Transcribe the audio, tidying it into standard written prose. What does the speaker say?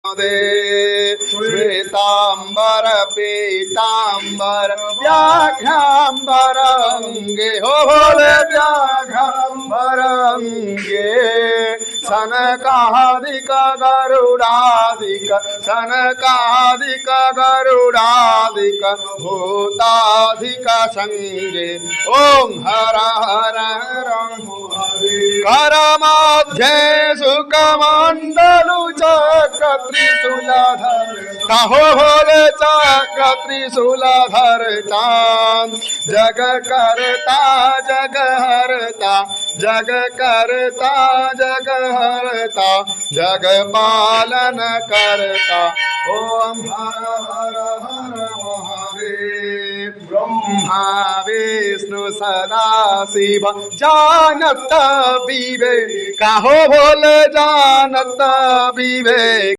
दे श्वेतांबर पीतांबर व्याघ्रांबर अंगे हो भोले व्याघ्रांबर अंगे सनकादिक गरुडादिक सनकादिक गरुडादिक भूतादिक संगे ओम हर हर कर मध्ये सुखमंडलु चक्र त्रिशूलधर कहो भोले चक्र त्रिशूलधर चांद जग करता जग हरता जग करता जग हरता जग पालन करता ओम हर हर हर महादेव ब्रह्मा विष्णु सदा शिव जानत विवेक कहो भोले जानत विवेक।